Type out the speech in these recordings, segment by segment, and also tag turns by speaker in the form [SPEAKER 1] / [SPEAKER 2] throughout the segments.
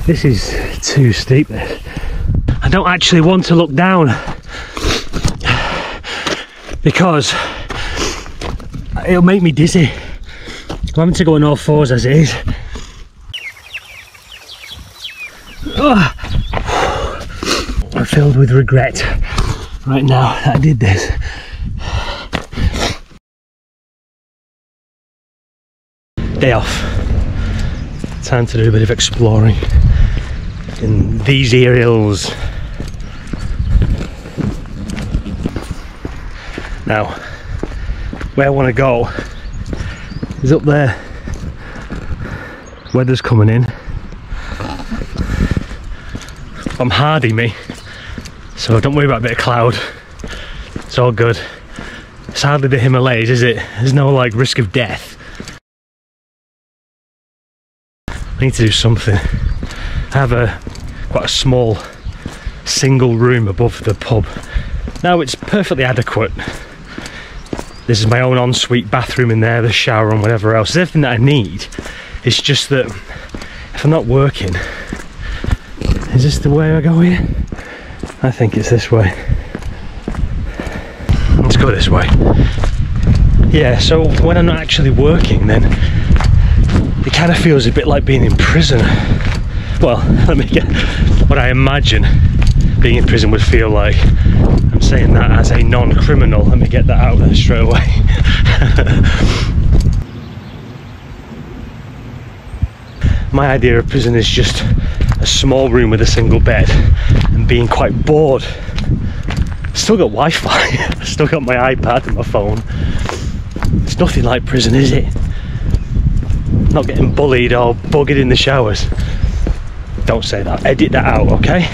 [SPEAKER 1] This is too steep, this. I don't actually want to look down because it'll make me dizzy. I'm having to go on all fours as it is. Oh. I'm filled with regret right now that I did this. Day off. Time to do a bit of exploring in these areas. Now, where I want to go is up there. Weather's coming in. I'm hardy, me, so don't worry about a bit of cloud. It's all good. It's hardly the Himalayas, is it? There's no like risk of death. I need to do something. I have quite a small single room above the pub. Now it's perfectly adequate. This is my own ensuite bathroom in there, the shower and whatever else. There's everything that I need. It's just that if I'm not working, is this the way I go here? I think it's this way. Let's go this way. Yeah, so when I'm not actually working, then it kind of feels a bit like being in prison. Well, let me get what I imagine being in prison would feel like. I'm saying that as a non-criminal. Let me get that out there straight away. My idea of prison is just a small room with a single bed and being quite bored. Still got Wi-Fi, still got my iPad and my phone. It's nothing like prison, is it? Not getting bullied or buggered in the showers. Don't say that, edit that out, okay?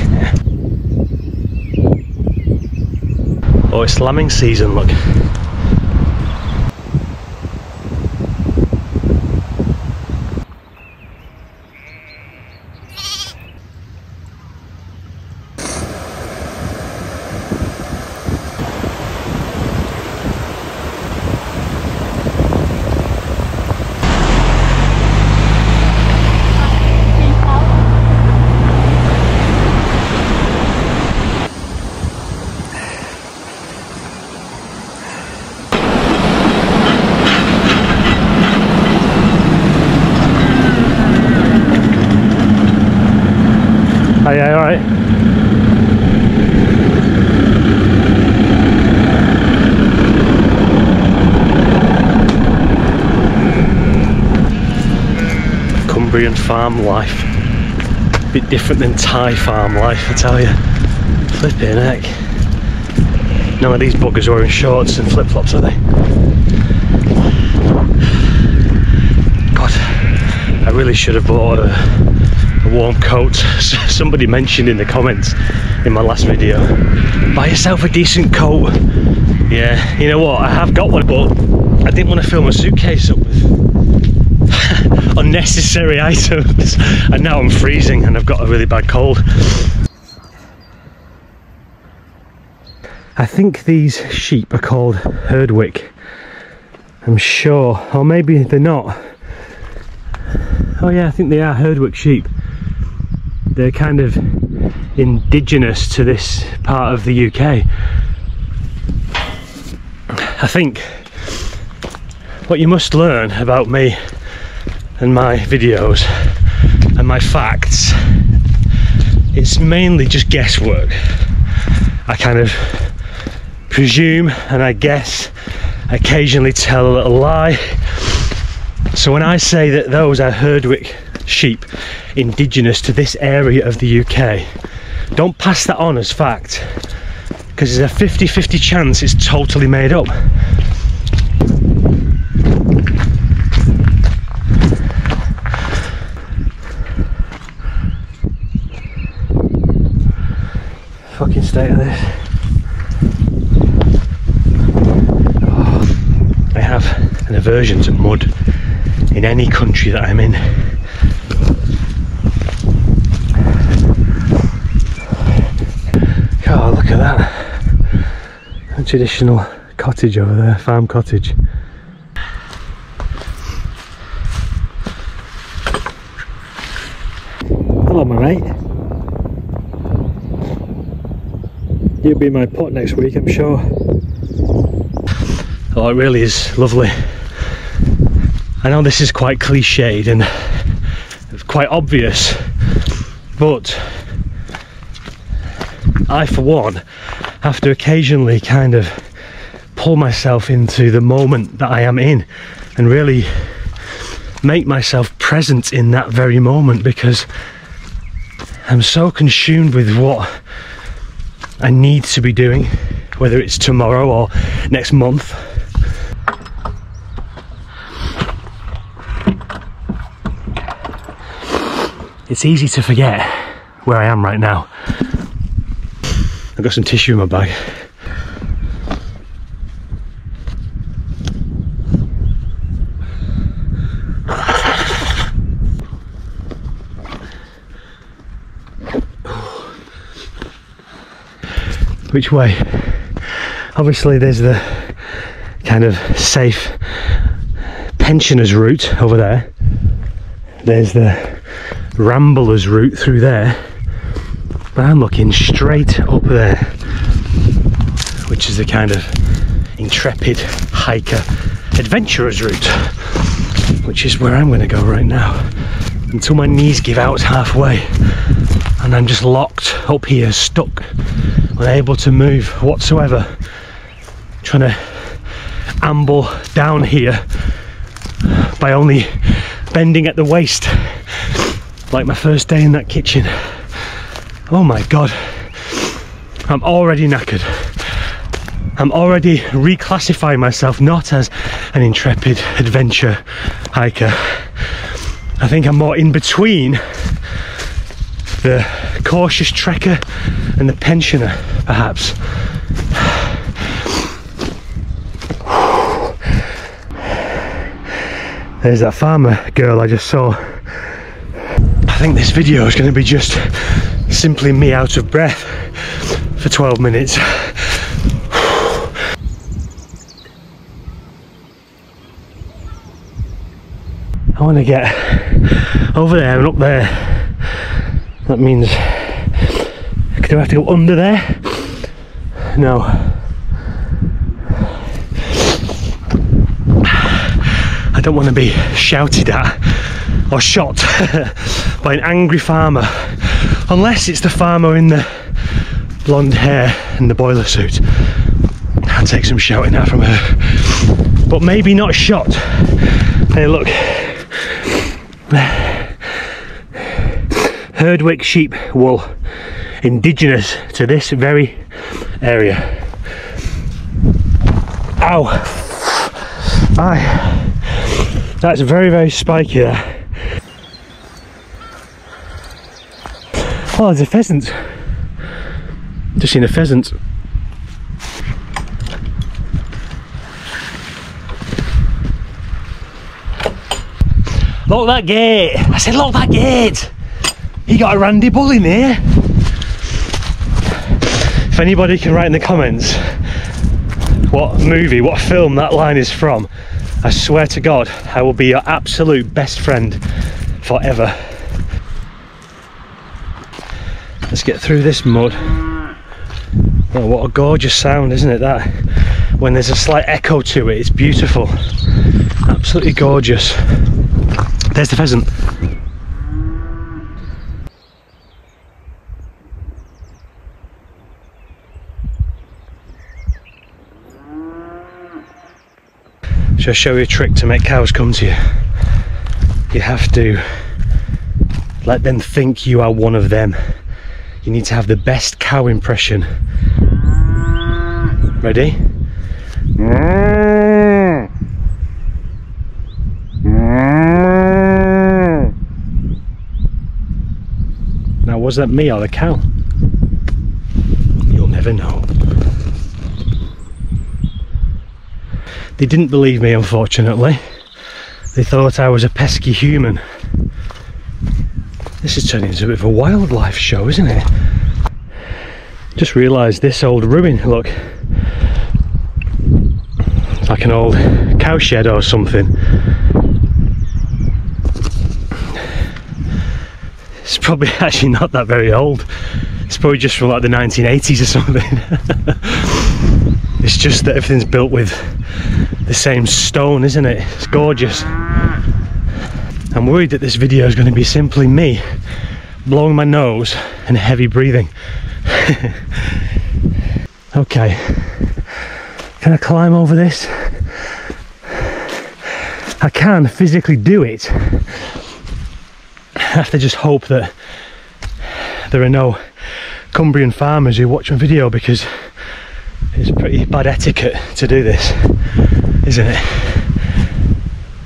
[SPEAKER 1] Oh, it's lambing season, look. Oh yeah, alright. Cumbrian farm life. A bit different than Thai farm life, I tell you. Flipping heck. None of these buggers are wearing shorts and flip-flops, are they? God, I really should have bought a warm coat. Somebody mentioned in the comments in my last video, buy yourself a decent coat. Yeah, you know what, I have got one, but I didn't want to fill my suitcase up with unnecessary items, and now I'm freezing and I've got a really bad cold. I think these sheep are called Herdwick, I'm sure, or maybe they're not. Oh yeah, I think they are Herdwick sheep. They're kind of indigenous to this part of the UK. I think what you must learn about me and my videos and my facts, it's mainly just guesswork. I kind of presume and I guess, occasionally tell a little lie. So when I say that those are Herdwick sheep indigenous to this area of the UK, don't pass that on as fact, because there's a 50-50 chance it's totally made up. Fucking state of this. Oh, I have an aversion to mud in any country that I'm in. God, look at that. A traditional cottage over there, farm cottage. Hello, my mate. You'll be my pot next week, I'm sure. Oh, it really is lovely. I know this is quite cliched and quite obvious, but I, for one, have to occasionally kind of pull myself into the moment that I am in and really make myself present in that very moment, because I'm so consumed with what I need to be doing, whether it's tomorrow or next month. It's easy to forget where I am right now. I've got some tissue in my bag. Which way? Obviously there's the kind of safe pensioners route over there. There's the ramblers route through there, but I'm looking straight up there, which is the kind of intrepid hiker adventurers route, which is where I'm going to go right now, until my knees give out halfway and I'm just locked up here, stuck, unable to move whatsoever, trying to amble down here by only bending at the waist, like my first day in that kitchen. Oh my god, I'm already knackered. I'm already reclassifying myself not as an intrepid adventure hiker. I think I'm more in between the cautious trekker and the pensioner, perhaps. There's that farmer girl I just saw. I think this video is going to be just simply me out of breath for 12 minutes. I want to get over there and up there. That means, do I have to go under there? No. I don't want to be shouted at or shot by an angry farmer, unless it's the farmer in the blonde hair and the boiler suit. I'll take some shouting out from her, but maybe not shot. Hey, look, Herdwick sheep wool, indigenous to this very area. Ow! Aye. That's very, very spiky there. Oh, there's a pheasant. Just seen a pheasant. Lock that gate! I said lock that gate! You got a randy bull in here. If anybody can write in the comments what movie, what film that line is from, I swear to God, I will be your absolute best friend forever. Let's get through this mud. Oh, what a gorgeous sound, isn't it, that? When there's a slight echo to it, it's beautiful. Absolutely gorgeous. There's the pheasant. Shall I show you a trick to make cows come to you? You have to let them think you are one of them. You need to have the best cow impression. Ready? Now, was that me or the cow? You'll never know. They didn't believe me, unfortunately. They thought I was a pesky human. This is turning into a bit of a wildlife show, isn't it? Just realised this old ruin, look. It's like an old cow shed or something. It's probably actually not that very old. It's probably just from like the 1980s or something. It's just that everything's built with the same stone, isn't it? It's gorgeous. I'm worried that this video is going to be simply me blowing my nose and heavy breathing. Okay, can I climb over this? I can physically do it. I have to just hope that there are no Cumbrian farmers who watch my video, because it's pretty bad etiquette to do this, isn't it?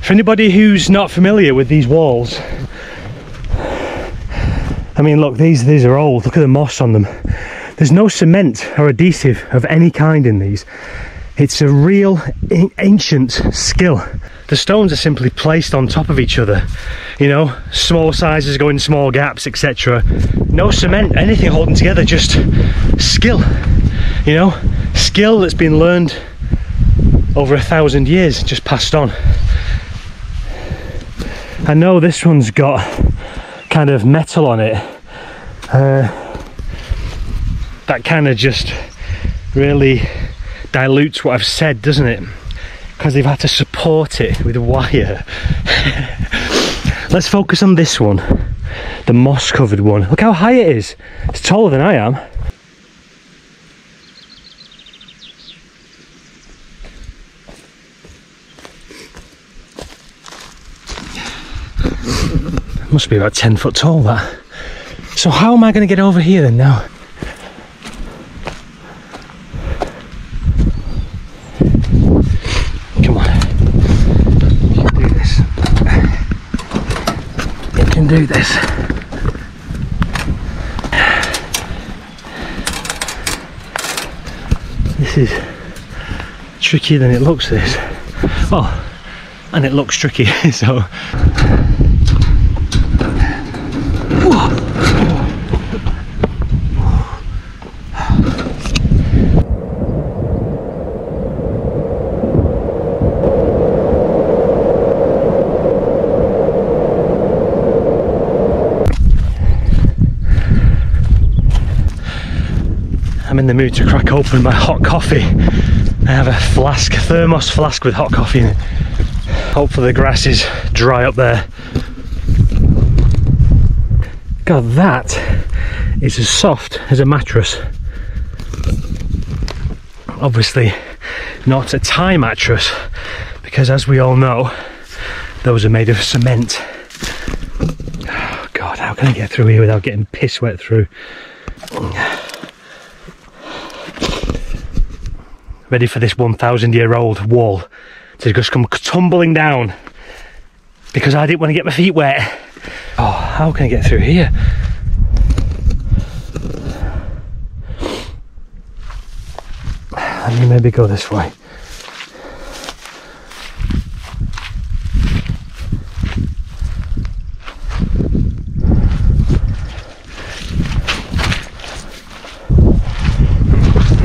[SPEAKER 1] For anybody who's not familiar with these walls, I mean, look, these are old. Look at the moss on them. There's no cement or adhesive of any kind in these. It's a real ancient skill. The stones are simply placed on top of each other, you know, small sizes go in small gaps, etc. No cement, anything holding together, just skill, you know, skill that's been learned over 1,000 years, just passed on. I know this one's got kind of metal on it, that kind of just really dilutes what I've said, doesn't it? Because they've had to support it with wire. Let's focus on this one, the moss covered one. Look how high it is. It's taller than I am. It must be about 10 foot tall, that. So how am I going to get over here then now? Do this. This is trickier than it looks, this. Oh, and it looks tricky, so. I'm in the mood to crack open my hot coffee. I have a flask, thermos flask with hot coffee in it. Hopefully the grass is dry up there. God, that is as soft as a mattress. Obviously not a Thai mattress, because as we all know, those are made of cement. Oh God, how can I get through here without getting piss wet through? Ready for this 1,000-year-old wall to just come tumbling down because I didn't want to get my feet wet. Oh, how can I get through here? Let me maybe go this way.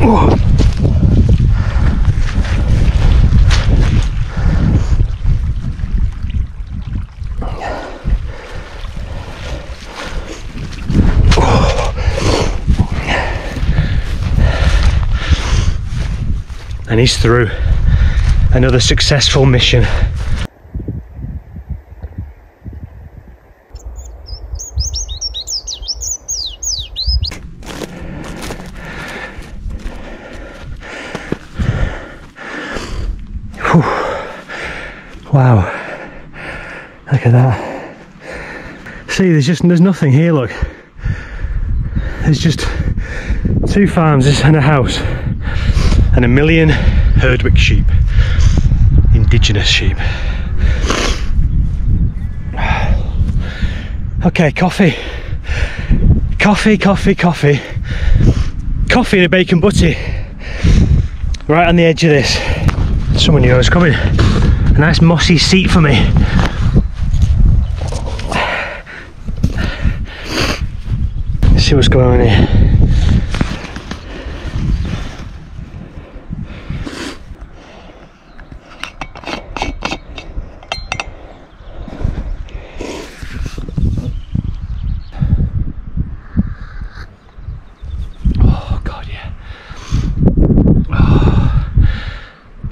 [SPEAKER 1] Oh. And he's through. Another successful mission. Whew. Wow, look at that. See, there's nothing here, look. There's just 2 farms and a house. And 1 million Herdwick sheep, indigenous sheep. Okay, coffee. Coffee, coffee, coffee. Coffee and a bacon butty. Right on the edge of this. Someone new is coming. A nice mossy seat for me. Let's see what's going on here.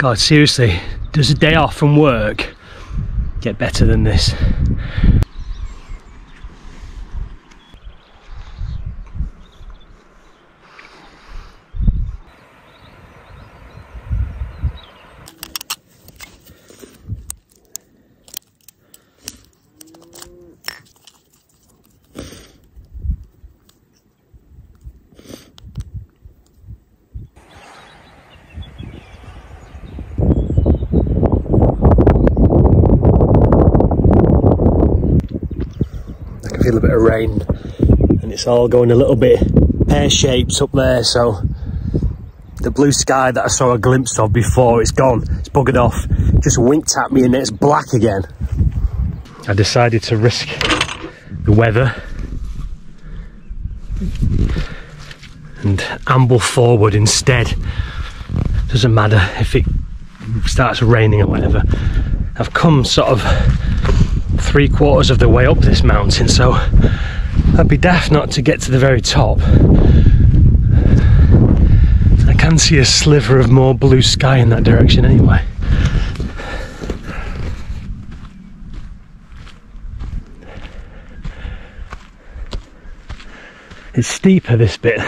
[SPEAKER 1] God, seriously, does a day off from work get better than this? Feel a bit of rain, and it's all going a little bit pear-shaped up there, so the blue sky that I saw a glimpse of before, it's gone, it's buggered off, just winked at me and it's black again. I decided to risk the weather and amble forward instead. Doesn't matter if it starts raining or whatever. I've come sort of 3/4 of the way up this mountain, so I'd be daft not to get to the very top. I can see a sliver of more blue sky in that direction anyway. It's steeper, this bit.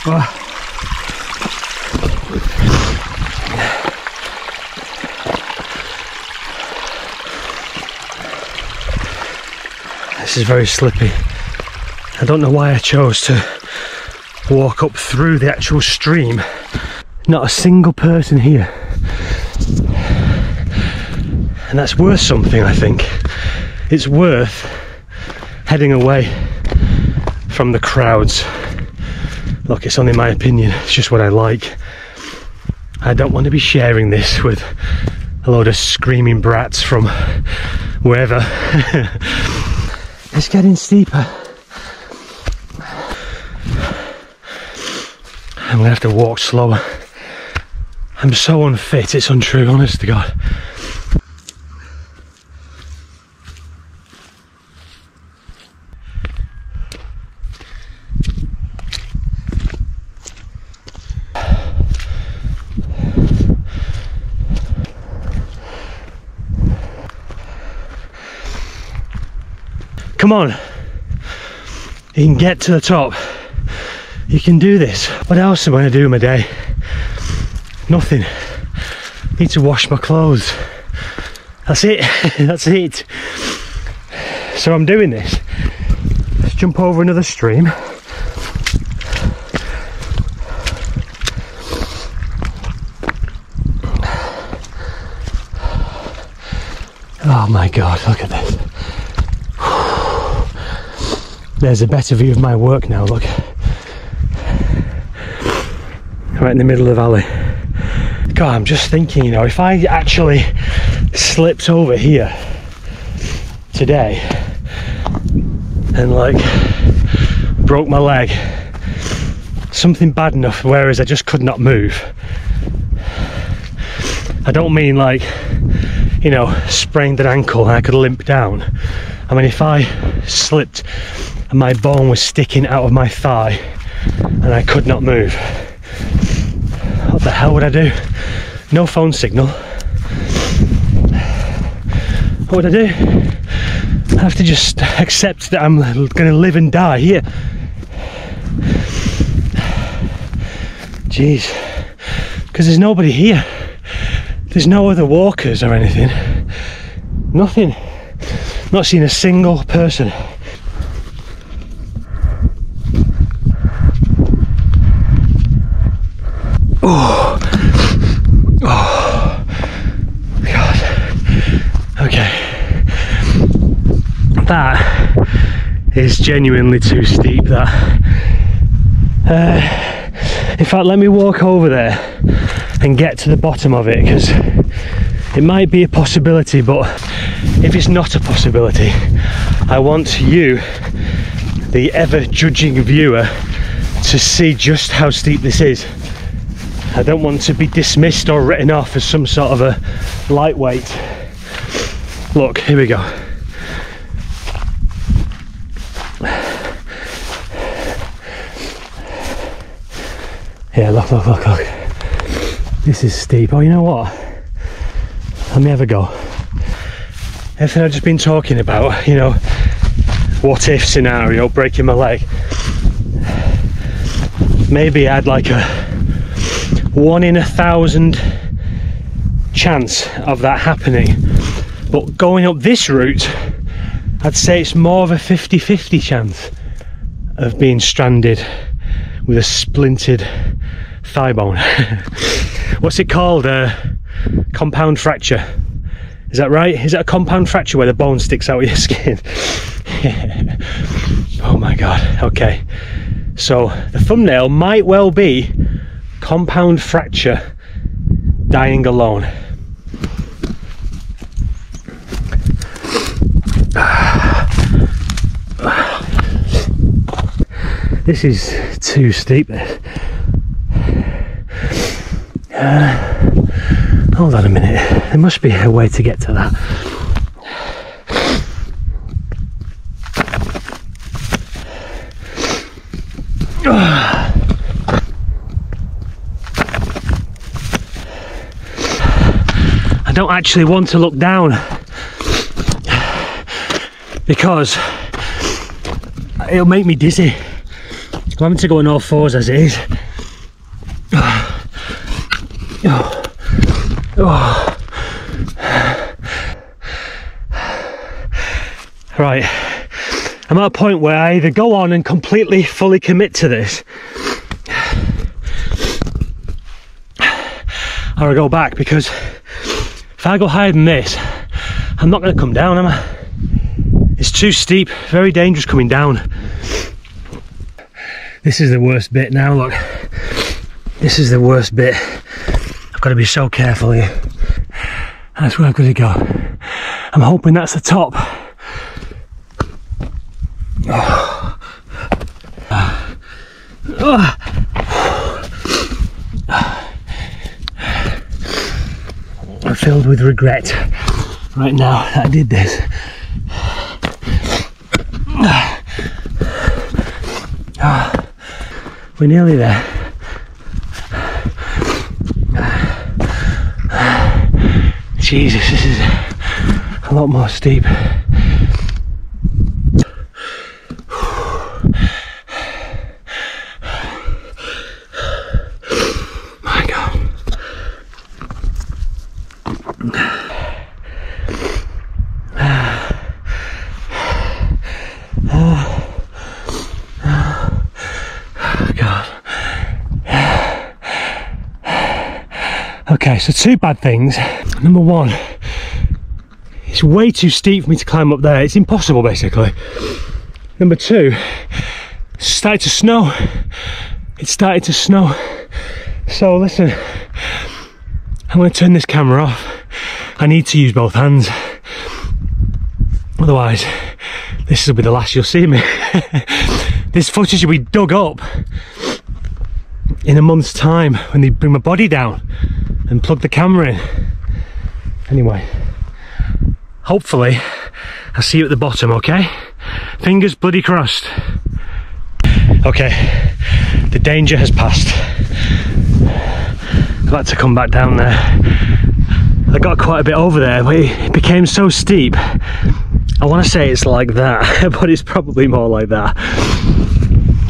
[SPEAKER 1] Oh. This is very slippy. I don't know why I chose to walk up through the actual stream. Not a single person here. And that's worth something, I think. It's worth heading away from the crowds. Look, it's only my opinion, it's just what I like. I don't want to be sharing this with a load of screaming brats from wherever. It's getting steeper. I'm gonna have to walk slower. I'm so unfit, it's untrue, honest to God. Come on, you can get to the top, you can do this. What else am I going to do in my day? Nothing. Need to wash my clothes. That's it, that's it. So I'm doing this. Let's jump over another stream. Oh my God, look at this. There's a better view of my work now, look. Right in the middle of the valley. God, I'm just thinking, you know, if I actually slipped over here today and like broke my leg, something bad enough, whereas I just could not move. I don't mean like, you know, sprained an ankle and I could limp down. I mean, if I slipped and my bone was sticking out of my thigh and I could not move, what the hell would I do? No phone signal. What would I do? I have to just accept that I'm going to live and die here. Jeez, because there's nobody here. There's no other walkers or anything. Nothing. Not seen a single person. Oh, oh, God. Okay, that is genuinely too steep. That. In fact, let me walk over there and get to the bottom of it, because it might be a possibility, but if it's not a possibility, I want you, the ever judging viewer, to see just how steep this is. I don't want to be dismissed or written off as some sort of a lightweight. Look, here we go. Yeah, look. This is steep. Oh, you know what? Let me have a go. Everything I've just been talking about, you know, what if scenario, breaking my leg. Maybe I had like a 1 in 1,000 chance of that happening. But going up this route, I'd say it's more of a 50-50 chance of being stranded with a splintered thigh bone. What's it called? Compound fracture. Is that right? Is it a compound fracture where the bone sticks out of your skin? Oh my god. Okay. So the thumbnail might well be compound fracture dying alone. This is too steep. Hold on a minute, there must be a way to get to that. I don't actually want to look down because it'll make me dizzy. I'm having to go on all fours as it is. Right, I'm at a point where I either go on and completely fully commit to this, or I go back, because if I go higher than this, I'm not going to come down, am I? It's too steep, very dangerous coming down. This is the worst bit now, look. This is the worst bit. I've got to be so careful here. That's where I've got to go. I'm hoping that's the top. Oh. I'm filled with regret right now that I did this. We're nearly there. Jesus, this is a lot more steep. My God. God. Okay, so two bad things. Number one, it's way too steep for me to climb up there. It's impossible, basically. Number two, it started to snow. It started to snow. So listen, I'm going to turn this camera off. I need to use both hands. Otherwise, this will be the last you'll see me. This footage will be dug up in a month's time when they bring my body down and plug the camera in. Anyway, hopefully I'll see you at the bottom, okay? Fingers bloody crossed. Okay, the danger has passed. I've had to come back down there. I got quite a bit over there, but it became so steep. I want to say it's like that, but it's probably more like that.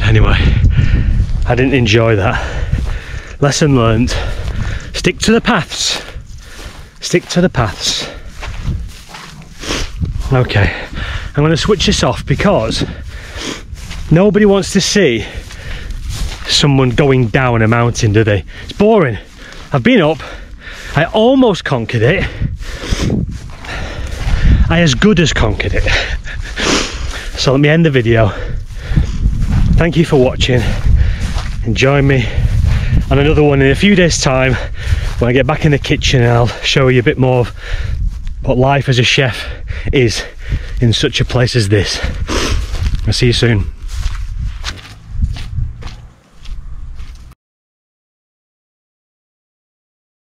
[SPEAKER 1] Anyway, I didn't enjoy that. Lesson learned. Stick to the paths. Stick to the paths. Okay, I'm going to switch this off because nobody wants to see someone going down a mountain, do they? It's boring. I've been up, I almost conquered it. I as good as conquered it. So let me end the video. Thank you for watching. Join me on another one in a few days' time when I get back in the kitchen, and I'll show you a bit more of what life as a chef is in such a place as this. I'll see you soon.